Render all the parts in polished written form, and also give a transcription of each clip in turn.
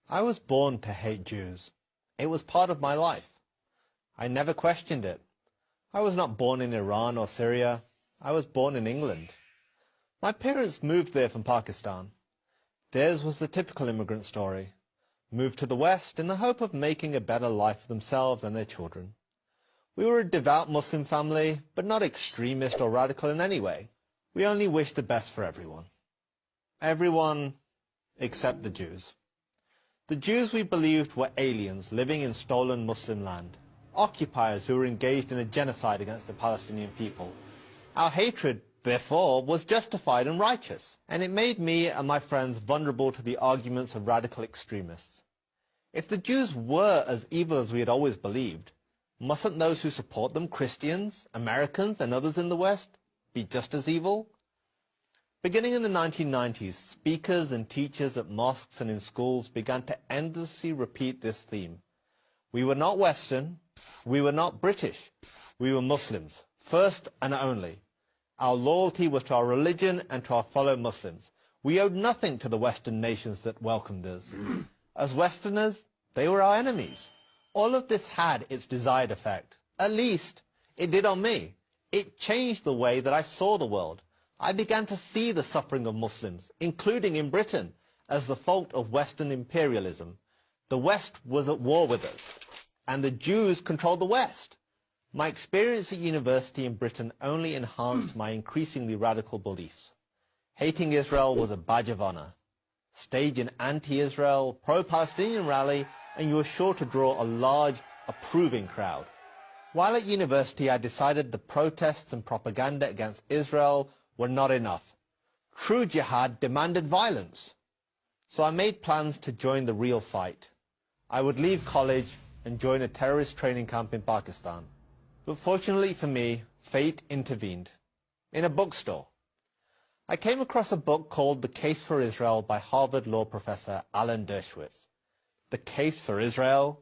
I was born to hate Jews. It was part of my life. I never questioned it. I was not born in Iran or Syria. I was born in England. My parents moved there from Pakistan. Theirs was the typical immigrant story. Moved to the West in the hope of making a better life for themselves and their children. We were a devout Muslim family, but not extremist or radical in any way. We only wished the best for everyone. Everyone except the Jews. The Jews we believed were aliens living in stolen Muslim land, occupiers who were engaged in a genocide against the Palestinian people. Our hatred, therefore, was justified and righteous, and it made me and my friends vulnerable to the arguments of radical extremists. If the Jews were as evil as we had always believed, mustn't those who support them, Christians, Americans, and others in the West, be just as evil? Beginning in the 1990s, speakers and teachers at mosques and in schools began to endlessly repeat this theme. We were not Western, we were not British, we were Muslims, first and only. Our loyalty was to our religion and to our fellow Muslims. We owed nothing to the Western nations that welcomed us. As Westerners, they were our enemies. All of this had its desired effect. At least, it did on me. It changed the way that I saw the world. I began to see the suffering of Muslims, including in Britain, as the fault of Western imperialism. The West was at war with us, and the Jews controlled the West. My experience at university in Britain only enhanced my increasingly radical beliefs. Hating Israel was a badge of honor. Stage an anti-Israel, pro-Palestinian rally, and you were sure to draw a large, approving crowd. While at university, I decided the protests and propaganda against Israel were not enough. True jihad demanded violence. So I made plans to join the real fight. I would leave college and join a terrorist training camp in Pakistan. But fortunately for me, fate intervened. In a bookstore. I came across a book called The Case for Israel by Harvard law professor Alan Dershowitz. The Case for Israel?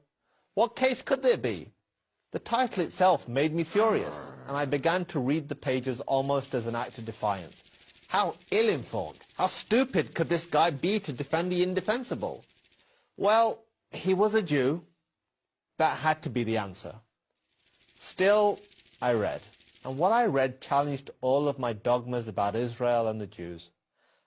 What case could there be? The title itself made me furious, and I began to read the pages almost as an act of defiance. How ill-informed, how stupid could this guy be to defend the indefensible? Well, he was a Jew. That had to be the answer. Still, I read, and what I read challenged all of my dogmas about Israel and the Jews.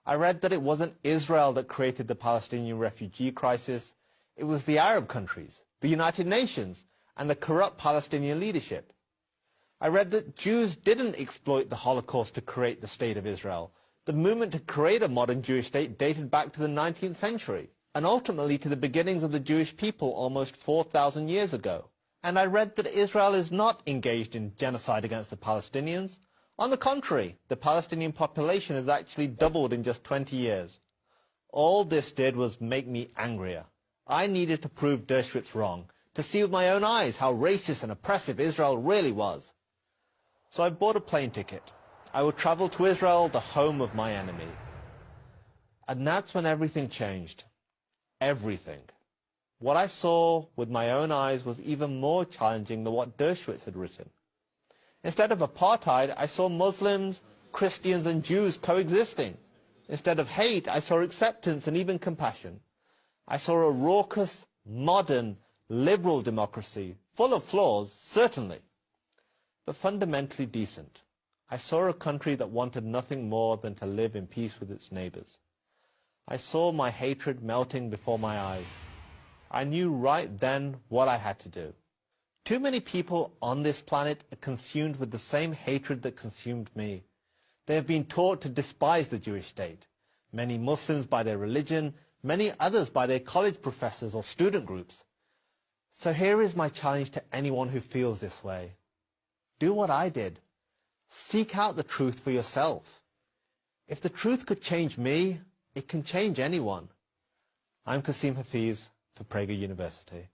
I read that it wasn't Israel that created the Palestinian refugee crisis. It was the Arab countries, the United Nations, and the corrupt Palestinian leadership. I read that Jews didn't exploit the Holocaust to create the State of Israel. The movement to create a modern Jewish state dated back to the 19th century, and ultimately to the beginnings of the Jewish people almost 4,000 years ago. And I read that Israel is not engaged in genocide against the Palestinians. On the contrary, the Palestinian population has actually doubled in just 20 years. All this did was make me angrier. I needed to prove Dershowitz wrong, to see with my own eyes how racist and oppressive Israel really was. So I bought a plane ticket. I would travel to Israel, the home of my enemy. And that's when everything changed. Everything. What I saw with my own eyes was even more challenging than what Dershowitz had written. Instead of apartheid, I saw Muslims, Christians, and Jews coexisting. Instead of hate, I saw acceptance and even compassion. I saw a raucous, modern, liberal democracy, full of flaws, certainly, but fundamentally decent. I saw a country that wanted nothing more than to live in peace with its neighbors. I saw my hatred melting before my eyes. I knew right then what I had to do. Too many people on this planet are consumed with the same hatred that consumed me. They have been taught to despise the Jewish state. Many Muslims by their religion, many others by their college professors or student groups. So here is my challenge to anyone who feels this way. Do what I did. Seek out the truth for yourself. If the truth could change me, it can change anyone. I'm Kasim Hafeez for Prager University.